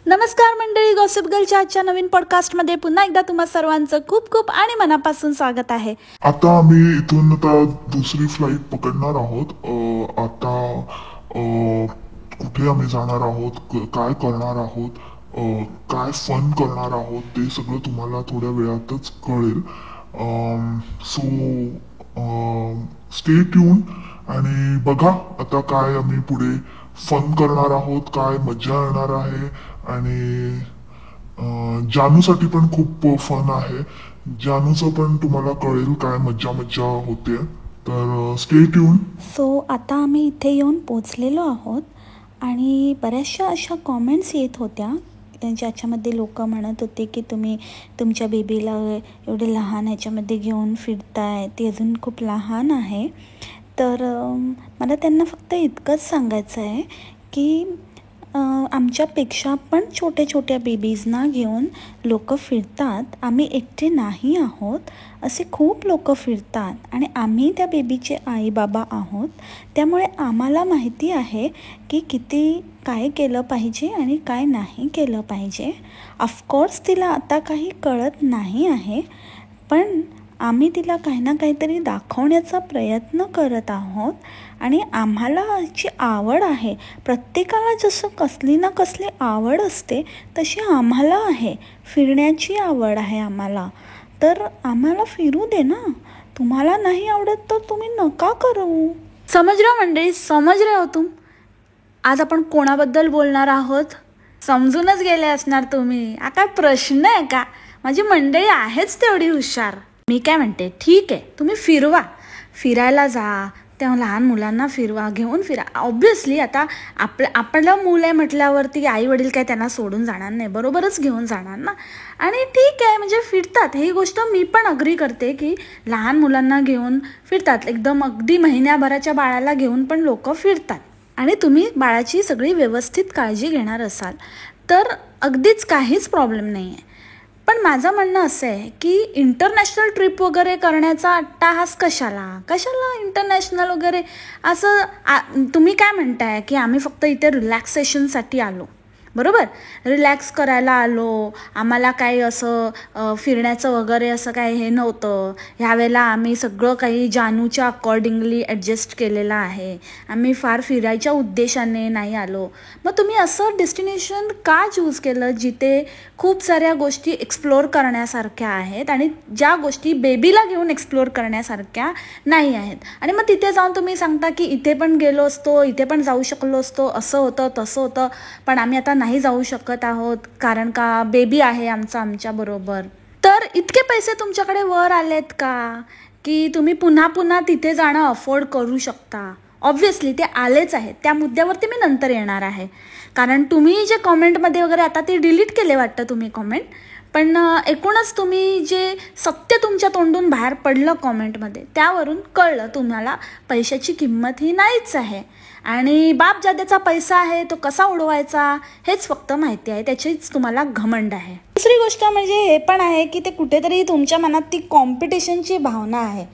नमस्कार मंडळी, गॉसिप गर्लच्या आजच्या नवीन पॉडकास्टमध्ये पुन्हा एकदा तुम्हा सर्वांचं खूप खूप आणि मनापासून स्वागत आहे. आता आम्ही इथून दुसरी फ्लाईट पकडणार आहोत. कुठे आम्ही जाणार आहोत, काय करणार आहोत, काय फन करणार आहोत ते सगळं तुम्हाला थोड्या वेळातच कळेल. सो स्टे ट्यून आणि बघा आता काय आम्ही पुढे फन करणार आहोत, काय मजा येणार आहे. आणि जानूसाठी पण खूप फन आहे. जानूचं पण तुम्हाला कळेल काय मज्जा मज्जा होते. तर स्टे ट्यून. सो आता आम्ही इथे येऊन पोचलेलो आहोत आणि बऱ्याचशा अशा कॉमेंट्स येत होत्या ज्याच्यामध्ये लोक म्हणत होते की तुम्ही तुमच्या बेबीला एवढे लहान ह्याच्यामध्ये घेऊन फिरताय, ती अजून खूप लहान आहे. तर मला त्यांना फक्त इतकंच सांगायचं आहे की आमच्यापेक्षा पण छोट्या छोट्या बेबीजना घेऊन लोक फिरतात. आम्ही एकटे नाही आहोत, असे खूप लोक फिरतात आणि आम्ही त्या बेबीचे आई बाबा आहोत. त्यामुळे आम्हाला माहिती आहे की किती काय केलं पाहिजे आणि काय नाही केलं पाहिजे. ऑफकोर्स तिला आता काही कळत नाही आहे, पण आम्ही तिला काही ना काहीतरी दाखवण्याचा प्रयत्न करत आहोत आणि आम्हाला याची आवड आहे. प्रत्येकाला जसं कसली ना कसली आवड असते तशी आम्हाला आहे, फिरण्याची आवड आहे आम्हाला. तर आम्हाला फिरू दे ना. तुम्हाला नाही आवडत तर तुम्ही नका करू. समज रहे मंडळी, समज रहे हो तुम. आज आपण कोणाबद्दल बोलणार आहोत समजूनच गेले असणार तुम्ही. काय प्रश्न आहे का? माझी मंडळी आहेच तेवढी हुशार. मी काय म्हणते, ठीक आहे तुम्ही फिरायला जा, त्या लहान मुलांना फिरवा, घेऊन फिरा. ऑब्व्हियसली आता आपलं मूल आहे म्हटल्यावरती आई वडील काय त्यांना सोडून जाणार नाही, बरोबरच घेऊन जाणार ना. आणि ठीक आहे म्हणजे फिरतात, ही गोष्ट मी पण अग्री करते की लहान मुलांना घेऊन फिरतात. एकदम अगदी महिन्याभराच्या बाळाला घेऊन पण लोक फिरतात. आणि तुम्ही बाळाची सगळी व्यवस्थित काळजी घेणार असाल तर अगदीच काहीच प्रॉब्लेम नाही आहे. पण माझं म्हणणं असं आहे की इंटरनॅशनल ट्रिप वगैरे करण्याचा अट्टाहास कशाला इंटरनॅशनल वगैरे असं. तुम्ही काय म्हणताय की आम्ही फक्त इथे रिलॅक्सेशनसाठी आलो, बरोबर, रिलॅक्स करायला आलो, आम्हाला काही असं फिरण्याचं वगैरे असं काही हे नव्हतं. ह्यावेळेला आम्ही सगळं काही जानूच्या अकॉर्डिंगली ॲडजस्ट केलेलं आहे, आम्ही फार फिरायच्या उद्देशाने नाही आलो. मग तुम्ही असं डेस्टिनेशन का चूज केलं जिथे खूप साऱ्या गोष्टी एक्सप्लोअर करण्यासारख्या आहेत आणि ज्या गोष्टी बेबीला घेऊन एक्सप्लोअर करण्यासारख्या नाही आहेत. आणि मग तिथे जाऊन तुम्ही सांगता की इथे पण गेलो असतो, इथे पण जाऊ शकलो असतो, असं होतं तसं होतं, पण आम्ही आता नाही जाऊ शकत आहोत कारण का बेबी आहे आमच्या बरोबर. तर इतके पैसे तुमच्याकडे वर आलेत का की तुम्ही पुन्हा पुन्हा तिथे जाणं अफोर्ड करू शकता? ऑब्व्हियसली ते आलेच आहेत. त्या मुद्द्यावरती मी नंतर येणार आहे, कारण तुम्ही जे कॉमेंटमध्ये वगैरे आता ते डिलीट केले वाटतं तुम्ही कॉमेंट, पण एकूणच तुम्ही जे सत्य तुमच्या तोंडून बाहेर पडलं कॉमेंटमध्ये त्यावरून कळलं तुम्हाला पैशाची किंमत ही नाहीच आहे आणि बाप जाद्याचा पैसा आहे तो कसा उडवायचा हेच फक्त माहिती आहे, त्याचीच तुम्हाला घमंड आहे. दुसरी गोष्ट म्हणजे हे पण आहे की ते कुठेतरी तुमच्या मनात ती कॉम्पिटिशनची भावना आहे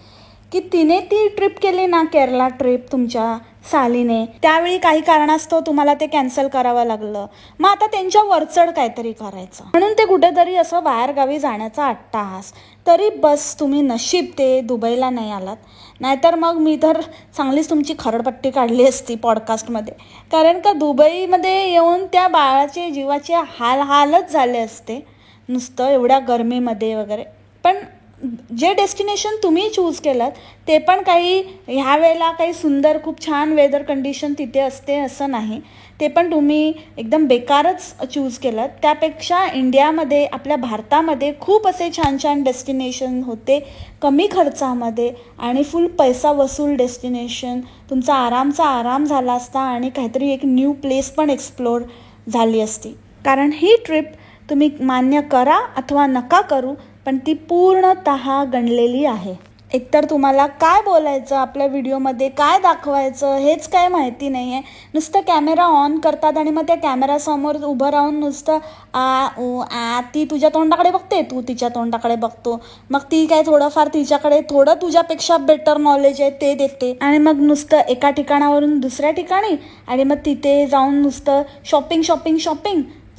की तिने ती ट्रिप केली ना, केरला ट्रिप तुमच्या सालीने, त्यावेळी काही कारणास्तव तुम्हाला ते कॅन्सल करावं लागलं, मग आता त्यांच्या वरचढ काहीतरी करायचं म्हणून ते कुठेतरी असं बाहेरगावी जाण्याचा अट्टाहास. तरी बस तुम्ही नशीब ते दुबईला नाही आलात, नाहीतर मग मी तर चांगलीच तुमची खरडपट्टी काढली असती पॉडकास्टमध्ये. कारण का दुबईमध्ये येऊन त्या बाळाचे जीवाचे हालच झाले असते नुसतं एवढ्या गरमीमध्ये वगैरे. पण जे डेस्टिनेशन तुम्ही चूज केलं ते पण काही ह्या वेळेला काही सुंदर खूप छान वेदर कंडिशन तिथे असते असं नाही, ते पण तुम्ही एकदम बेकारच चूज केलं. त्यापेक्षा इंडियामध्ये आपल्या भारतामध्ये खूप असे छान छान डेस्टिनेशन होते कमी खर्चामध्ये आणि फुल पैसा वसूल डेस्टिनेशन. तुमचा आराम झाला असता आणि काहीतरी एक न्यू प्लेस पण एक्सप्लोर झाली असती. कारण ही ट्रिप तुम्ही मान्य करा अथवा नका करू पण ती पूर्णतः गणलेली आहे. एकतर तुम्हाला काय बोलायचं, आपल्या व्हिडिओमध्ये काय दाखवायचं हेच काय माहिती नाही आहे. नुसतं कॅमेरा ऑन करतात आणि मग त्या कॅमेरासमोर उभं राहून नुसतं ती तुझ्या तोंडाकडे बघते, तू तिच्या तोंडाकडे बघतो, मग ती काय थोडंफार तिच्याकडे थोडं तुझ्यापेक्षा बेटर नॉलेज आहे ते देते आणि मग नुसतं एका ठिकाणावरून दुसऱ्या ठिकाणी आणि मग तिथे जाऊन नुसतं शॉपिंग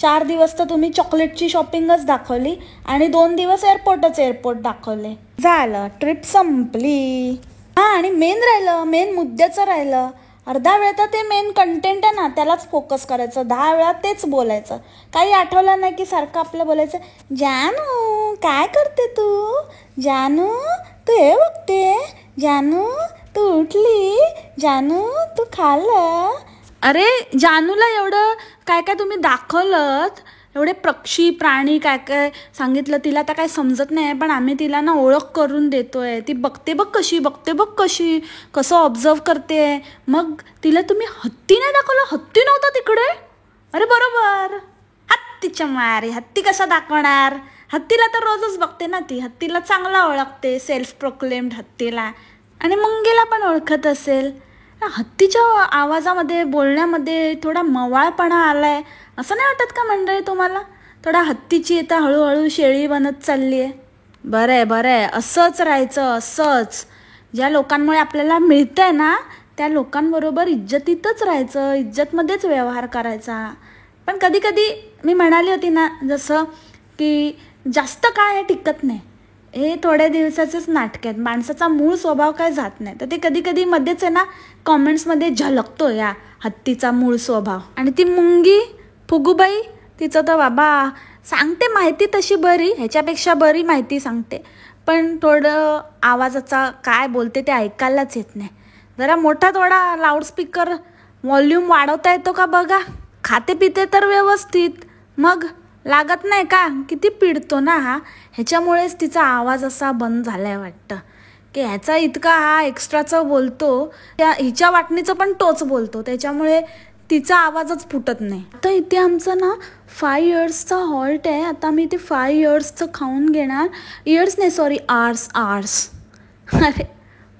4 दिवस तर तुम्ही चॉकलेटची शॉपिंगच दाखवली आणि 2 दिवस एअरपोर्ट दाखवले. झालं, ट्रिप संपली. हां, आणि मेन मुद्द्याचं राहिलं. अर्धा वेळ तर ते मेन कंटेंट आहे ना त्यालाच फोकस करायचं, 10 वेळा तेच बोलायचं. काही आठवलं नाही की सारखं आपलं बोलायचं, जानू काय करते तू, जानू तू हे बघते, जानू तू उठली, जानू तू खाल्लं. अरे जानूला एवढं काय काय तुम्ही दाखवलं, एवढे पक्षी प्राणी काय काय सांगितलं, तिला तर काय समजत नाही. पण आम्ही तिला ना ओळख करून देतोय. ती बघते बघ कशी कसं ऑब्झर्व करते. मग तिला तुम्ही हत्ती नाही दाखवलं, हत्ती नव्हता तिकडे. अरे बरोबर, हत्तीच्या मारी, हत्ती कसा दाखवणार. हत्तीला तर रोजच बघते ना ती, हत्तीला चांगला ओळखते, सेल्फ प्रोक्लेम्ड हत्तीला. आणि मंगेला पण ओळखत असेल. हत्तीच्या आवाजामध्ये बोलण्यामध्ये थोडा मवाळपणा आलाय असं नाही वाटत का मंडळी तुम्हाला. थोडा हत्तीची आता हळूहळू शेळी बनत चालली आहे. बरं आहे, असंच राहायचं. असंच ज्या लोकांमुळे आपल्याला मिळतंय ना त्या लोकांबरोबर इज्जतीतच राहायचं, इज्जतमध्येच व्यवहार करायचा. पण कधी कधी मी म्हणाली होती ना जसं की जास्त काळ हे टिकत नाही, हे थोड्या दिवसाचेच नाटक आहेत. माणसाचा मूळ स्वभाव काय जात नाही. तर ते कधी कधी मध्येच आहे ना कॉमेंट्समध्ये झलकतो या हत्तीचा मूळ स्वभाव. आणि ती मुंगी फुगूबाई, तिचं तर बाबा सांगते माहिती तशी बरी, ह्याच्यापेक्षा बरी माहिती सांगते. पण थोडं आवाजाचा काय बोलते ते ऐकायलाच येत नाही. जरा मोठा थोडा लाऊडस्पीकर व्हॉल्यूम वाढवता येतो का बघा. खाते पिते तर व्यवस्थित, मग लागत नाही का. किती पिडतो ना हा. ह्याच्यामुळेच तिचा आवाज असा बंद झालाय वाटतं की ह्याचा इतका हा एक्स्ट्राचं बोलतो, त्या हिच्या वाटणीचं पण तोच बोलतो, त्याच्यामुळे तिचा आवाजच फुटत नाही. आता इथे आमचं ना 5 इयर्सचा हॉल्ट आहे. आता मी ते 5 इयर्सचं खाऊन घेणार. इयर्स नाही सॉरी, आर्स. अरे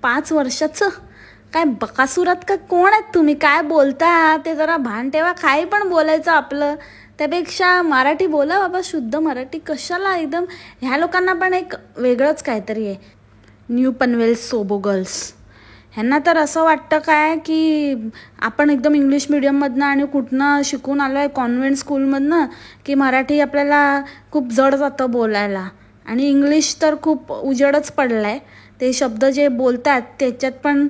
5 वर्षाचं काय बकासुरात का कोण आहेत तुम्ही, काय बोलता ते जरा भान ठेवा. काही पण बोलायचं आपलं, त्यापेक्षा मराठी बोला बाबा, शुद्ध मराठी. कशाला एकदम ह्या लोकांना पण एक वेगळंच काहीतरी आहे. न्यू पनवेल सोबो गर्ल्स, ह्यांना तर असं वाटतं काय की आपण एकदम इंग्लिश मिडियममधनं आणि कुठनं शिकून आलो आहे, कॉन्व्हेंट स्कूलमधनं, की मराठी आपल्याला खूप जड जातं बोलायला. आणि इंग्लिश तर खूप उजेडच पडला आहे. ते शब्द जे बोलतात त्याच्यात पण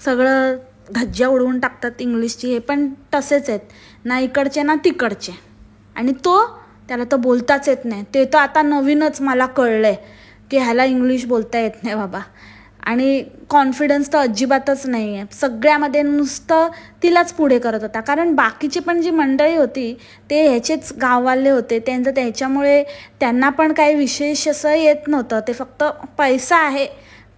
सगळं धज्जा उडवून टाकतात इंग्लिशची. हे पण तसेच आहेत, ना इकडचे ना तिकडचे. आणि त्याला तर बोलताच येत नाही. ते तर आता नवीनच मला कळलंय की ह्याला इंग्लिश बोलता येत नाही बाबा. आणि कॉन्फिडन्स तर अजिबातच नाही आहे. सगळ्यामध्ये नुसतं तिलाच पुढे करत होता. कारण बाकीची पण जी मंडळी होती ते ह्याचेच गाववाले होते, त्यांचं त्याच्यामुळे त्यांना पण काही विशेष असं येत नव्हतं. ते फक्त पैसा आहे,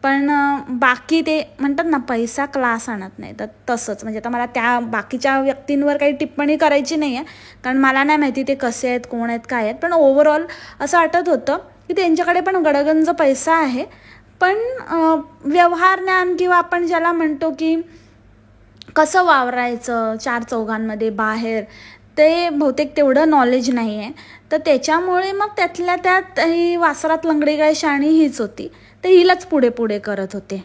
पण बाकी ते म्हणतात ना पैसा क्लास आणत नाही. तर तसंच म्हणजे आता मला त्या बाकीच्या व्यक्तींवर काही टिप्पणी करायची नाही आहे, कारण मला नाही माहिती ते कसे आहेत, कोण आहेत, काय आहेत. पण ओव्हरऑल असं वाटत होतं की त्यांच्याकडे पण गडगंज पैसा आहे, पण व्यवहार ज्ञान किंवा आपण ज्याला म्हणतो की कसं वावरायचं 4 चौघांमध्ये बाहेर, ते बहुतेक तेवढं नॉलेज नाही आहे. तर त्याच्यामुळे मग त्यातल्या त्यात ही वासरात लंगडी गाय शाणी हीच होती. ते हिलाच पुढे पुढे करत होते.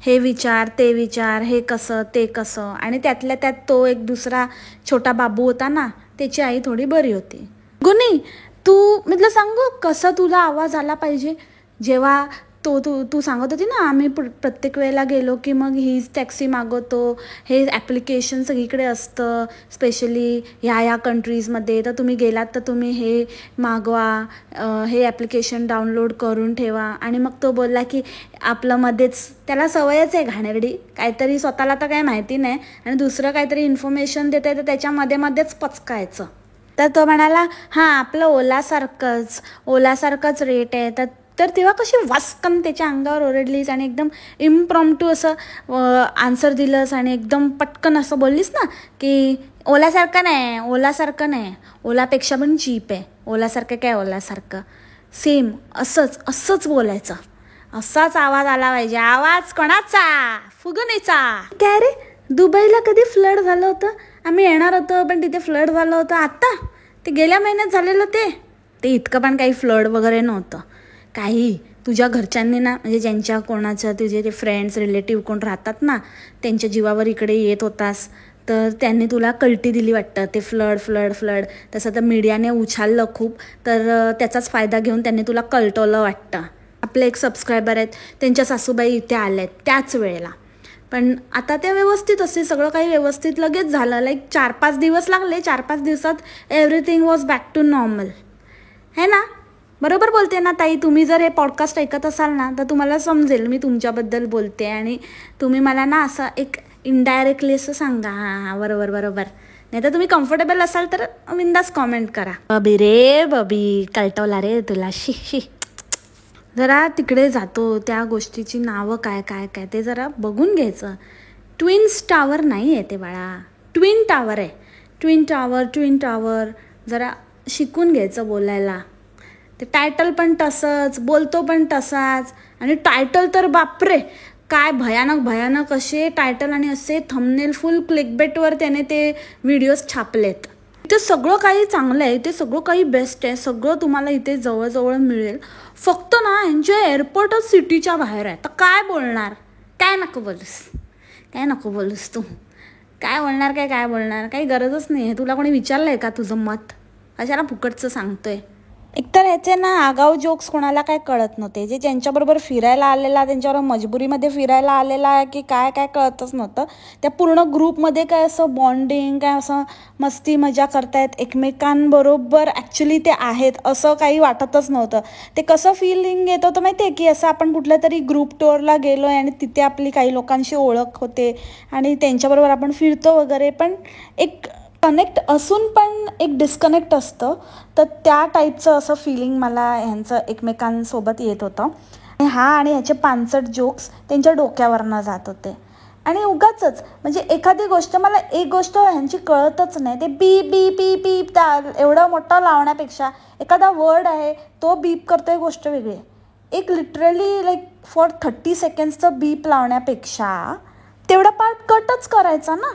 हे विचार ते विचार, हे कसं ते कसं. आणि त्यातल्या त्यात तो एक दुसरा छोटा बाबू होता ना, त्याची आई थोडी बरी होती. गुनी तू म्हटलं सांगू कसा तुला आवाज आला पाहिजे जेव्हा तू सांगत होती ना, आम्ही प्रत्येक वेळेला गेलो की मग हीच टॅक्सी मागवतो, हे ॲप्लिकेशन सगळीकडे असतं स्पेशली ह्या कंट्रीजमध्ये. तर तुम्ही गेलात तर तुम्ही हे मागवा, हे ॲप्लिकेशन डाउनलोड करून ठेवा. आणि मग तो बोलला की आपलं मध्येच, त्याला सवयच आहे घाणेरडी, काहीतरी स्वतःला तर काही माहिती नाही आणि दुसरं काहीतरी इन्फॉर्मेशन देते तर त्याच्यामध्येच पचकायचं. तर तो म्हणाला हां आपलं ओलासारखंच रेट आहे. तर तेव्हा कशी वास्कन त्याच्या अंगावर ओरडलीस आणि एकदम इम्प्रॉम्प्टू असं आन्सर दिलंस आणि एकदम पटकन असं बोललीस ना की ओलासारखं नाही, ओलापेक्षा पण चीप आहे, ओलासारखं काय ओलासारखं सेम. असंच बोलायचं, असाच आवाज आला पाहिजे. आवाज कोणाचा? फुगणीचा. काय रे दुबईला कधी फ्लड झालं होतं? आम्ही येणार होतो पण तिथे फ्लड झालं होतं. आत्ता ते गेल्या महिन्यात झालेलं ते इतकं पण काही फ्लड वगैरे नव्हतं. काही तुझ्या घरच्यांनी ना, म्हणजे ज्यांच्या कोणाचं तुझे ते फ्रेंड्स रिलेटिव्ह कोण राहतात ना, त्यांच्या जीवावर इकडे येत होतास तर त्यांनी तुला कल्टी दिली वाटतं, ते फ्लड फ्लड फ्लड तसं तर मीडियाने उछाललं खूप, तर त्याचाच फायदा घेऊन त्यांनी तुला कल्टवलं वाटतं. आपले एक सबस्क्रायबर आहेत, त्यांच्या सासूबाई इथे आल्या आहेत त्याच वेळेला, पण आता ते व्यवस्थित असते, सगळं काही व्यवस्थित लगेच झालं. लाईक 4-5 दिवस लागले, 4-5 दिवसात everything was back to normal, है ना? बरोबर बोलते ना ताई? तुम्ही जर हे पॉडकास्ट ऐकत असाल ना तर तुम्हाला समजेल मी तुमच्याबद्दल बोलते, आणि तुम्ही मला ना असं एक इनडायरेक्टली असं सांगा, हां बरोबर बरोबर, नाही तर तुम्ही कम्फर्टेबल असाल तर बिंदास कॉमेंट करा. बबी रे बबी, कळटवला रे तुला, शी शी. जरा तिकडे जातो, त्या गोष्टीची नावं काय काय काय ते जरा बघून घ्यायचं. ट्विन्स टावर नाही आहे ते बाळा, ट्विन टावर आहे. ट्विन टावर जरा शिकून घ्यायचं बोलायला. ते टायटल पण तसंच, बोलतो पण तसाच, आणि टायटल तर बापरे काय भयानक असे टायटल आणि असे थंबनेल फुल क्लिकबेटवर त्याने ते व्हिडिओज छापलेत. इथे सगळं काही चांगलं आहे, इथे सगळं काही बेस्ट आहे, सगळं तुम्हाला इथे जवळ मिळेल. फक्त ना यांचे एअरपोर्टच सिटीच्या बाहेर आहे. तर काय बोलणार, काय नको बोलूस तू, काय बोलणार, काही गरजच नाही आहे. तुला कोणी विचारलं आहे का तुझं मत? कशाला फुकटचं सांगतोय. एकतर ह्याचे ना आगाऊ जोक्स कोणाला काय कळत नव्हते. जे ज्यांच्याबरोबर फिरायला आलेला, त्यांच्याबरोबर मजबुरीमध्ये फिरायला आलेला की काय कळतच नव्हतं. त्या पूर्ण ग्रुपमध्ये काय असं बॉन्डिंग, काय असं मस्ती मजा करतायत एकमेकांबरोबर, ॲक्च्युली ते आहेत असं काही वाटतच नव्हतं. ते कसं फिलिंग येत होतं माहिती आहे, की असं आपण कुठल्या तरी ग्रुप टूरला गेलो आहे आणि तिथे आपली काही लोकांशी ओळख होते आणि त्यांच्याबरोबर आपण फिरतो वगैरे, पण एक कनेक्ट असून पण एक डिस्कनेक्ट असतं. तर त्या टाईपचं असं फिलिंग मला ह्यांचं एकमेकांसोबत येत होतं. आणि ह्याचे पानसट जोक्स त्यांच्या डोक्यावरनं जात होते. आणि उगाचच म्हणजे एखादी गोष्ट, मला एक गोष्ट ह्यांची कळतच नाही, ते बीप बीप बीप बीप एवढं मोठं लावण्यापेक्षा एखादा वर्ड आहे तो बीप करतोय गोष्ट वेगळी आहे. एक लिटरली लाईक फॉर 30 सेकंड्सचं बीप लावण्यापेक्षा तेवढा पार्ट कटच करायचा ना.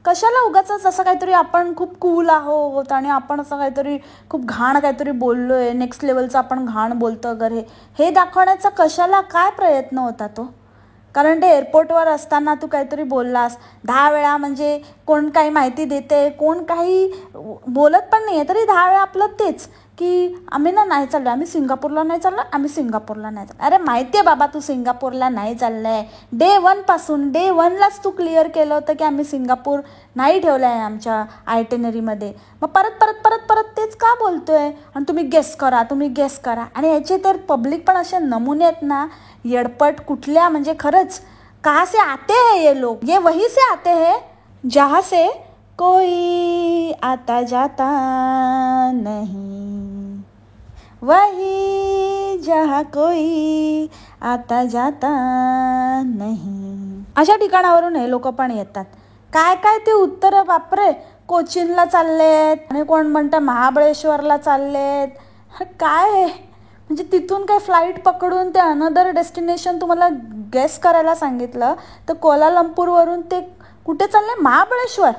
कशाला उगाचच असं काहीतरी आपण खूप कूल आहोत आणि आपण असं काहीतरी खूप घाण काहीतरी बोललोय, नेक्स्ट लेवलचं आपण घाण बोलतो वगैरे, हे दाखवण्याचा कशाला काय प्रयत्न होता तो? कारण ते एअरपोर्टवर असताना तू काहीतरी बोललास 10 वेळा, म्हणजे कोण काही माहिती देते, कोण काही बोलत पण नाही आहे, तरी 10 वेळा आपलं तेच की आम्ही नाही चाललो, आम्ही सिंगापूरला नाही चाललो. अरे माहिती आहे बाबा तू सिंगापूरला नाही चाललं आहे. डे 1लाच तू क्लिअर केलं होतं की आम्ही सिंगापूर नाही ठेवलं आहे आमच्या आयटेनरीमध्ये. मग परत तेच का बोलतोय? आणि तुम्ही गेस करा. आणि याचे तर पब्लिक पण असे नमुने आहेत ना, येडपट कुठल्या, म्हणजे खरंच कहाँ से आते हैं ये लोग? ये वहीं से आते हैं जहाँ से कोई आता जाता नहीं, वही जहाँ कोई आता जाता नहीं. अशा ठिकाणावरून हे लोक पण येतात. काय ते उत्तर बापरे, कोचीनला चाललेत आणि कोण म्हणतं महाबळेश्वरला चाललेत. काय म्हणजे तिथून काय फ्लाईट पकडून ते अनदर डेस्टिनेशन तुम्हाला गेस करायला सांगितलं, तर कोलालंपूरवरून ते कुठे चालले? महाबळेश्वर.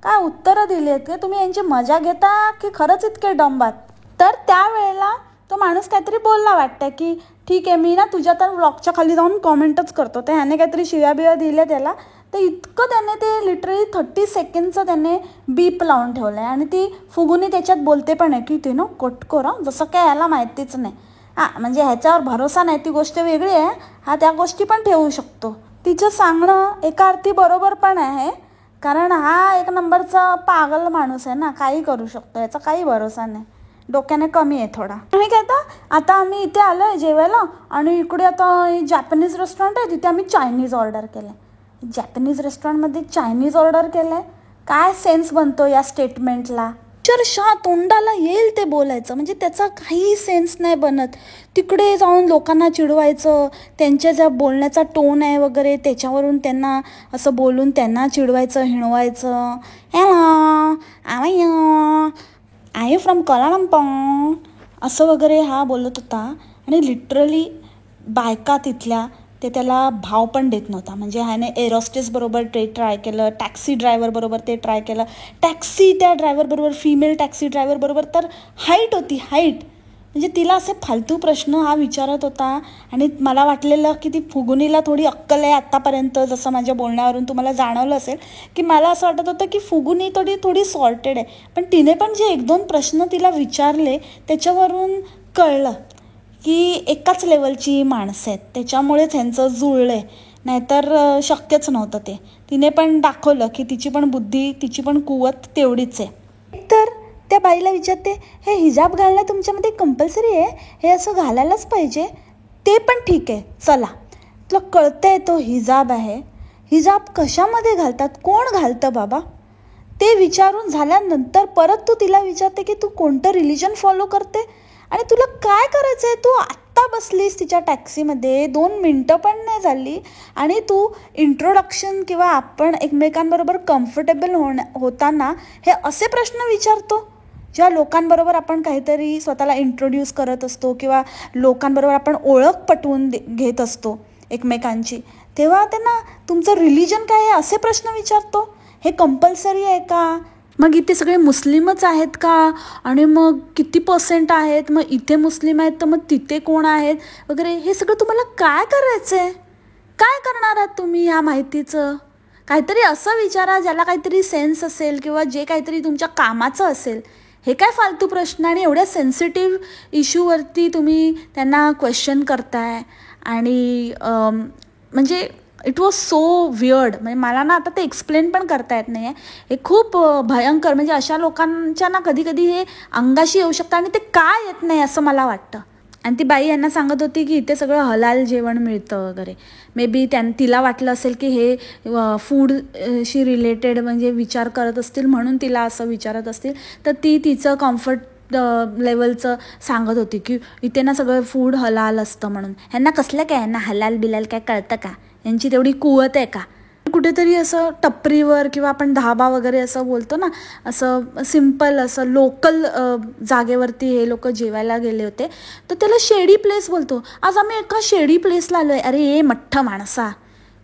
काय उत्तरं दिली आहेत का तुम्ही? यांची मजा घेता की खरंच इतके डंबात? तर त्यावेळेला तो माणूस काहीतरी बोलला वाटतं की ठीक आहे, मी ना तुझ्या तर व्लॉगच्या खाली जाऊन कॉमेंटच करतो. तर ह्याने काहीतरी शिव्या दिल्या त्याला, तर इतकं त्याने ते लिटरली 30 सेकंडचं त्याने बीप लावून ठेवलं आहे. आणि ती फुगुनी त्याच्यात बोलते पण आहे की ते ना कट कर, जसं काय याला माहितीच नाही. म्हणजे ह्याच्यावर भरोसा नाही, ती गोष्ट वेगळी आहे, हा त्या गोष्टी पण ठेवू शकतो. तिचं सांगणं एका अर्थी बरोबर पण आहे, कारण हा एक नंबरचा पागल माणूस आहे ना, काही करू शकतो, याचा काही भरोसा नाही, डोक्याने कमी आहे थोडा. तुम्ही काय आता आम्ही इथे आलो आहे जेवायला, आणि इकडे आता जॅपनीज रेस्टॉरंट आहे, तिथे आम्ही चायनीज ऑर्डर केलं आहे. जॅपनीज रेस्टॉरंटमध्ये चायनीज ऑर्डर केलं आहे, काय सेन्स बनतो या स्टेटमेंटला? अक्षरशः तोंडाला येईल ते बोलायचं, म्हणजे त्याचा काही सेन्स नाही बनत. तिकडे जाऊन लोकांना चिडवायचं, त्यांच्या ज्या बोलण्याचा टोन आहे वगैरे त्याच्यावरून त्यांना असं बोलून त्यांना चिडवायचं, हिणवायचं. आय यू फ्रॉम कोलालंपूर असं वगैरे हा बोलत होता. आणि लिटरली बायका तिथल्या ते त्याला भाव पण देत नव्हता. म्हणजे ह्याने एरोस्टेस बरोबर ते ट्राय केलं, टॅक्सी ड्रायव्हर बरोबर ते ट्राय केलं. त्या ड्रायव्हर बरोबर, फिमेल टॅक्सी ड्रायव्हर बरोबर तर हाईट होती, हाईट म्हणजे तिला असे फालतू प्रश्न हा विचारत होता आणि मला वाटलेलं की ती फुगुनीला थोडी अक्कल आहे आत्तापर्यंत, जसं माझ्या बोलण्यावरून तुम्हाला जाणवलं असेल की मला असं वाटत होतं की फुगुनी थोडी सॉर्टेड आहे. पण तिने पण जे 1-2 प्रश्न तिला विचारले त्याच्यावरून कळलं की एकाच लेवलची माणसं आहेत, त्याच्यामुळेच ह्यांचं जुळलं आहे, नाहीतर शक्यच नव्हतं ते. तिने पण दाखवलं की तिची पण बुद्धी, तिची पण कुवत तेवढीच आहे. तर त्या बाईला विचारते, हे हिजाब घालणं तुमच्यामध्ये कंपल्सरी आहे, हे असं घालायलाच पाहिजे? ते पण ठीक आहे, चला तुला कळतंय तो हिजाब आहे, हिजाब कशामध्ये घालतात, कोण घालतं बाबा? ते विचारून झाल्यानंतर परत तू तिला विचारते की तू कोणतं रिलिजन फॉलो करते आणि तुला काय करायचं आहे. तू आत्ता बसलीस तिच्या टॅक्सीमध्ये, 2 मिनटं पण नाही झाली आणि तू इंट्रोडक्शन किंवा आपण एकमेकांबरोबर कम्फर्टेबल होताना हे असे प्रश्न विचारतो. ज्या लोकांबरोबर आपण काहीतरी स्वतःला इंट्रोड्यूस करत असतो किंवा लोकांबरोबर आपण ओळख पटवून घेत असतो एकमेकांची, तेव्हा त्यांना तुमचं रिलिजन काय आहे असे प्रश्न विचारतो. हे कंपल्सरी आहे का? मग इथे सगळे मुस्लिमच आहेत का? आणि मग किती % आहेत? मग इथे मुस्लिम आहेत तर मग तिथे कोण आहेत वगैरे, हे सगळं तुम्हाला काय करायचं आहे? काय करणार आहात तुम्ही ह्या माहितीचं? काहीतरी असं विचारा ज्याला काहीतरी सेन्स असेल किंवा जे काहीतरी तुमच्या कामाचं असेल. हे काय फालतू प्रश्न आणि एवढ्या सेन्सिटिव्ह इश्यूवरती तुम्ही त्यांना क्वेश्चन करताय आणि म्हणजे इट वॉज सो वियर्ड. म्हणजे मला ना आता ते एक्सप्लेन पण करता येत नाही आहे. हे खूप भयंकर, म्हणजे अशा लोकांच्या ना कधी कधी हे अंगाशी येऊ शकतं आणि ते काय येत नाही असं मला वाटतं. आणि ती बाई यांना सांगत होती की इथे सगळं हलाल जेवण मिळतं वगैरे. मे बी तिला वाटलं असेल की हे फूडशी रिलेटेड म्हणजे विचार करत असतील म्हणून तिला असं विचारत असतील. तर ती तिचं कम्फर्ट लेवलचं सांगत होती की इथे ना सगळं फूड हलाल असतं म्हणून. ह्यांना कसलं काय, ह्यांना हलाल बिलाल काय कळतं का? यांची तेवढी कुवत आहे का? कुठेतरी असं टपरीवर किंवा आपण धाबा वगैरे असं बोलतो ना, असं सिम्पल असं लोकल जागेवरती हे लोक जेवायला गेले होते. तर त्याला शेडी प्लेस बोलतो. आज आम्ही एका शेडी प्लेसला आलो आहे. अरे ए मठ्ठ माणसा,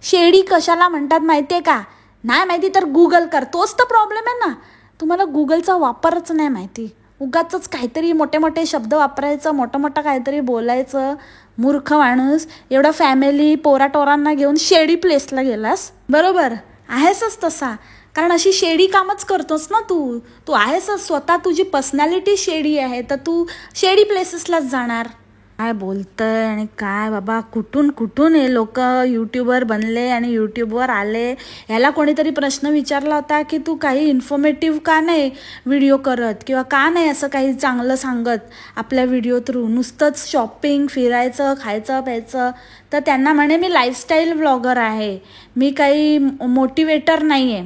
शेडी कशाला म्हणतात माहिती आहे का? नाही माहिती तर गुगल कर. तोच तर प्रॉब्लेम आहे ना, तुम्हाला गुगलचा वापरच नाही माहिती. उगाचच काहीतरी मोठे मोठे शब्द वापरायचं, मोठं काहीतरी बोलायचं. मूर्ख माणूस. एवढा फॅमिली पोराटोरांना घेऊन शेडी प्लेसला गेलास, बरोबर आहेसच तसा, कारण अशी शेडी कामच करतोस ना तू आहेसच स्वतः. तुझी पर्सनॅलिटी शेडी आहे तर तू शेडी प्लेसेसलाच जाणार. काय बोलतंय आणि काय बाबा, कुठून हे लोक यूट्यूबर बनले आणि यूट्यूबवर आले. ह्याला कोणीतरी प्रश्न विचारला होता की तू काही इन्फॉर्मेटिव्ह का नाही व्हिडिओ करत किंवा का नाही असं काही चांगलं सांगत आपल्या व्हिडिओ थ्रू, नुसतंच शॉपिंग, फिरायचं, खायचं प्यायचं. तर त्यांना म्हणे मी लाईफस्टाईल व्लॉगर आहे, मी काही मोटिवेटर नाही आहे,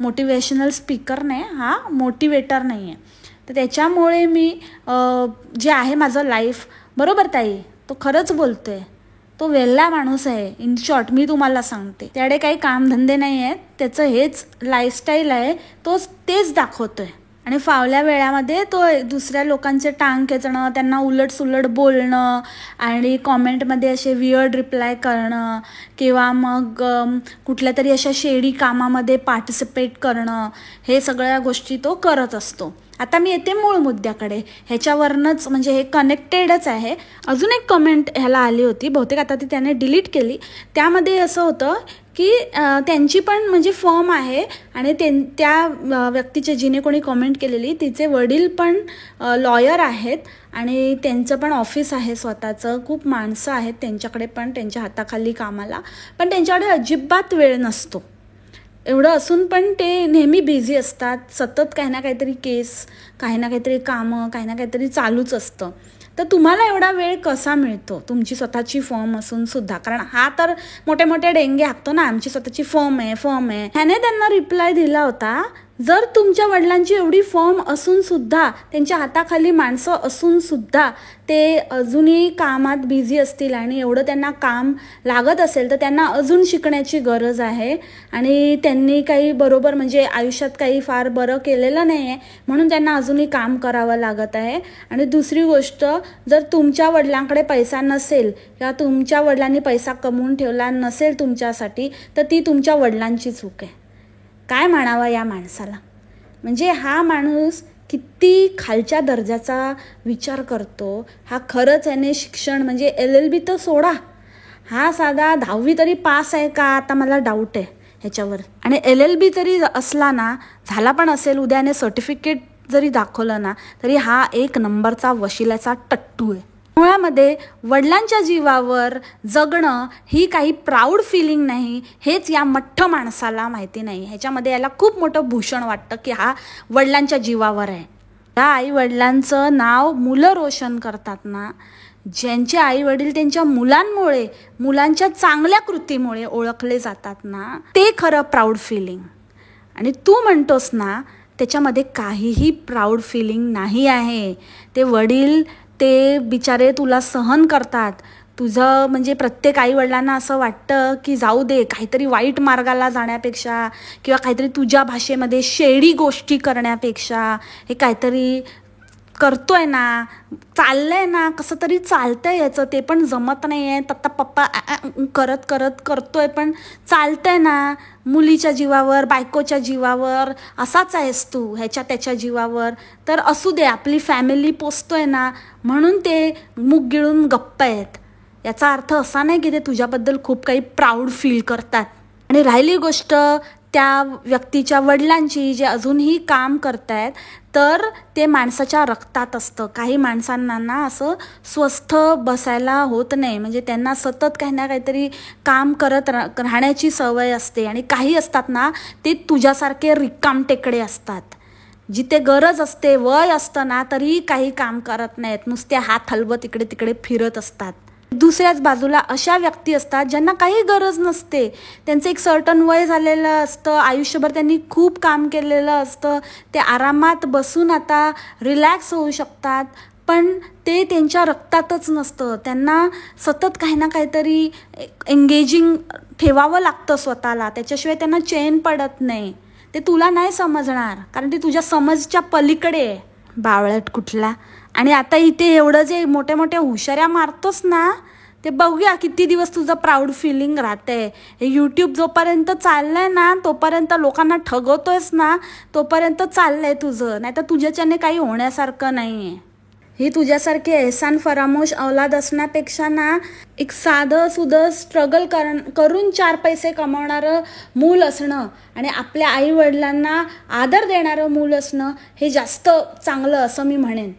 मोटिवेशनल स्पीकर नाही, हा मोटिवेटर नाही आहे. तर त्याच्यामुळे मी जे आहे माझं लाईफ, बरोबर ताई, तो खरंच बोलतोय, तो वेल्ला माणूस आहे. इन शॉर्ट मी तुम्हाला सांगते, त्याकडे काही कामधंदे नाही आहेत, त्याचं हेच लाईफस्टाईल आहे, तेच दाखवतोय. आणि फावल्या वेळामध्ये तो दुसऱ्या लोकांचे टांग खेचणं, त्यांना उलटसुलट बोलणं आणि कॉमेंटमध्ये असे वियर्ड रिप्लाय करणं किंवा मग कुठल्या तरी अशा शेडी कामामध्ये पार्टिसिपेट करणं, हे सगळ्या गोष्टी तो करत असतो. आता मी येते मूळ मुद्द्याकडे, ह्याच्यावरनंच म्हणजे हे कनेक्टेडच आहे. अजून एक कमेंट ह्याला आली होती, बहुतेक आता ती त्याने डिलीट केली. त्यामध्ये असं होतं की त्यांची पण म्हणजे फर्म आहे आणि त्या व्यक्तीचे जिने कोणी कमेंट केलेली तिचे वडील पण लॉयर आहेत आणि त्यांचं पण ऑफिस आहे स्वतःचं. खूप माणसं आहेत त्यांच्याकडे पण, त्यांच्या हाताखाली कामाला, पण त्यांच्याकडे अजिबात वेळ नसतो. एवढं असून पण ते नेहमी बिझी असतात, सतत काही ना काहीतरी केस, काही ना काहीतरी कामं, काही ना काहीतरी चालूच असतं. तर तुम्हाला एवढा वेळ कसा मिळतो तुमची स्वतःची फर्म असून सुद्धा? कारण हा तर मोठे मोठे डेंगे हाकतो ना, आमची स्वतःची फर्म आहे. ह्याने त्यांना रिप्लाय दिला होता, जर तुमच्या वडिलांची एवढी फर्म असून सुद्धा, त्यांच्या हाताखाली माणसं असून सुद्धा ते अजूनही कामात बिझी असतील आणि एवढं त्यांना काम लागत असेल तर त्यांना अजून शिकण्याची गरज आहे आणि त्यांनी काही बरोबर म्हणजे आयुष्यात काही फार बरं केलेलं नाही आहे म्हणून त्यांना अजूनही काम करावं लागत आहे. आणि दुसरी गोष्ट, जर तुमच्या वडिलांकडे पैसा नसेल किंवा तुमच्या वडिलांनी पैसा कमवून ठेवला नसेल तुमच्यासाठी, तर ती तुमच्या वडिलांची चूक आहे. काय म्हणावं या माणसाला? म्हणजे हा माणूस किती खालच्या दर्जाचा विचार करतो. हा खरंच याने शिक्षण म्हणजे LLB तर सोडा, हा साधा 10वी तरी पास आहे का आता मला डाऊट आहे ह्याच्यावर. आणि LLB जरी असला ना, झाला पण असेल उद्याने सर्टिफिकेट जरी दाखवलं ना, तरी हा 1 नंबरचा वशिल्याचा टट्टू आहे. मुळामध्ये वडिलांच्या जीवावर जगणं ही काही प्राऊड फिलिंग नाही, हेच या मठ्ठ माणसाला माहिती नाही. ह्याच्यामध्ये याला खूप मोठं भूषण वाटतं की हा वडिलांच्या जीवावर आहे. त्या आई वडिलांचं नाव मुलं रोशन करतात ना, ज्यांचे आई वडील त्यांच्या मुलांमुळे, मुलांच्या चांगल्या कृतीमुळे ओळखले जातात ना, ते खरं प्राऊड फिलिंग. आणि तू म्हणतोस ना, त्याच्यामध्ये काहीही प्राऊड फिलिंग नाही आहे. ते वडील ते बिचारे तुला सहन करतात. तुझं म्हणजे प्रत्येक आईवडिलांना असं वाटतं की जाऊ दे, काहीतरी वाईट मार्गाला जाण्यापेक्षा किंवा काहीतरी तुझ्या भाषेमध्ये शेडी गोष्टी करण्यापेक्षा हे काहीतरी करतोय ना, चाललंय ना, कसं तरी चालतंय याचं, ते पण जमत नाही आहे, तत्ता पप्पा करत करत करतोय पण चालतंय ना, मुलीच्या जीवावर, बायकोच्या जीवावर असाच आहेस तू, ह्याच्या त्याच्या जीवावर, तर असू दे, आपली फॅमिली पोसतोय ना, म्हणून ते मुग गिळून गप्प आहेत. याचा अर्थ असा नाही की ते तुझ्याबद्दल खूप काही प्राऊड फील करतात. आणि राहिली गोष्ट त्या व्यक्तीच्या वडिलांची, जे अजूनही काम करतायत, तर ते माणसाच्या रक्तात असतं. काही माणसांना ना असं स्वस्थ बसायला होत नाही, म्हणजे त्यांना सतत काही ना काहीतरी काम करत राहण्याची सवय असते. आणि काही असतात ना, ते तुझ्यासारखे रिकामटेकडे असतात. जिथे गरज असते, वय असतं ना, तरी काही काम करत नाहीत, नुसते हात हलवत इकडे तिकडे फिरत असतात. दुसऱ्याच बाजूला अशा व्यक्ती असतात ज्यांना काही गरज नसते, त्यांचं एक सर्टन वय झालेलं असतं, आयुष्यभर त्यांनी खूप काम केलेलं असतं, ते आरामात बसून आता रिलॅक्स होऊ शकतात, पण ते त्यांच्या रक्तातच नसतं. त्यांना सतत काही ना काहीतरी एंगेजिंग ठेवावं लागतं स्वतःला, त्याच्याशिवाय त्यांना चैन पडत नाही. ते तुला नाही समजणार, कारण ते तुझ्या समजच्या पलीकडे आहे, बावळट कुठला. आणि आता इथे एवढं जे मोठ्या मोठ्या हुशाऱ्या मारतोस ना, ते बघूया किती दिवस तुझं प्राऊड फिलिंग राहतंय. हे यूट्यूब जोपर्यंत चाललंय ना, तोपर्यंत लोकांना ठगवतोयस ना, तोपर्यंत चाललंय तुझं, नाही तर तुझ्याच्याने काही होण्यासारखं नाही आहे. ही तुझ्यासारखे एहसान फरामोश औलाद असण्यापेक्षा ना, एक साधं सुधं स्ट्रगल करून 4 पैसे कमावणारं मूल असणं आणि आपल्या आईवडिलांना आदर देणारं मूल असणं हे जास्त चांगलं असं मी म्हणेन.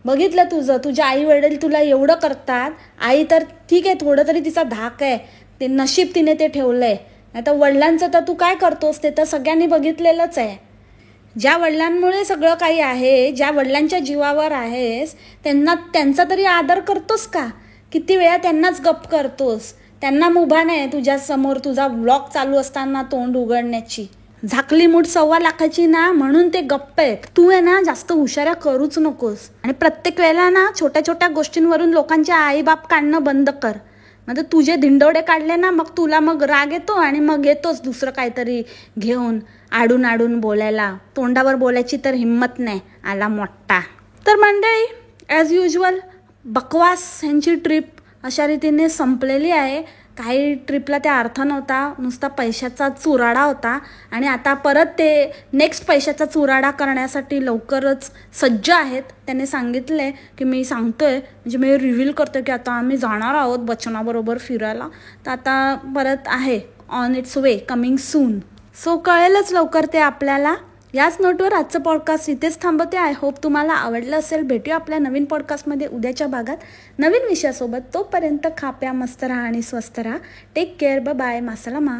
बघितलं तुझ्या आई वडील तुला एवढं करतात, आई तर ठीक आहे, थोडं तरी तिचा धाक आहे, ते नशीब तिने ते ठेवलंय. नाही तर वडिलांचं तर तू काय करतोस ते तर सगळ्यांनी बघितलेलंच आहे. ज्या वडिलांमुळे सगळं काही आहे, ज्या वडिलांच्या जीवावर आहेस, त्यांचा तरी आदर करतोस का? किती वेळा त्यांनाच गप करतोस. त्यांना मुभा नाही तुझ्या समोर तुझा व्लॉग चालू असताना तोंड उघडण्याची. झाकली मूठ 1.25 लाखाची ना, म्हणून ते गप्प आहेत. तू आहे ना, जास्त हुशाऱ्या करूच नकोस. आणि प्रत्येक वेळेला ना छोट्या छोट्या गोष्टींवरून लोकांच्या आईबाप काढणं बंद कर. म्हणजे तुझे धिंडवडे काढले ना, मग तुला मग राग येतो आणि मग येतोच दुसरं काहीतरी घेऊन आडून बोलायला. तोंडावर बोलायची तर हिंमत नाही, आला मोठा. तर मंडळी, ॲज युजल बकवास ह्यांची ट्रिप अशा रीतीने संपलेली आहे. काही ट्रिपला त्या अर्थ नव्हता, नुसता पैशाचा चुराडा होता. आणि आता परत ते नेक्स्ट पैशाचा चुराडा करण्यासाठी लवकरच सज्ज आहेत. त्याने सांगितले की मी सांगतोय, म्हणजे मी रिव्हील करतोय की आता आम्ही जाणार आहोत बच्चनाबरोबर फिरायला. तर आता परत आहे on it's way, coming soon. So कळेलच लवकर ते आपल्याला. याच नोटवर आजचं पॉडकास्ट इथेच थांबवते. आय होप तुम्हाला आवडलं असेल. भेटूया आपल्या नवीन पॉडकास्टमध्ये उद्याच्या भागात नवीन विषयासोबत. तोपर्यंत खा प्या मस्त राहा आणि स्वस्त राहा. Take care. बाय. मासलामा.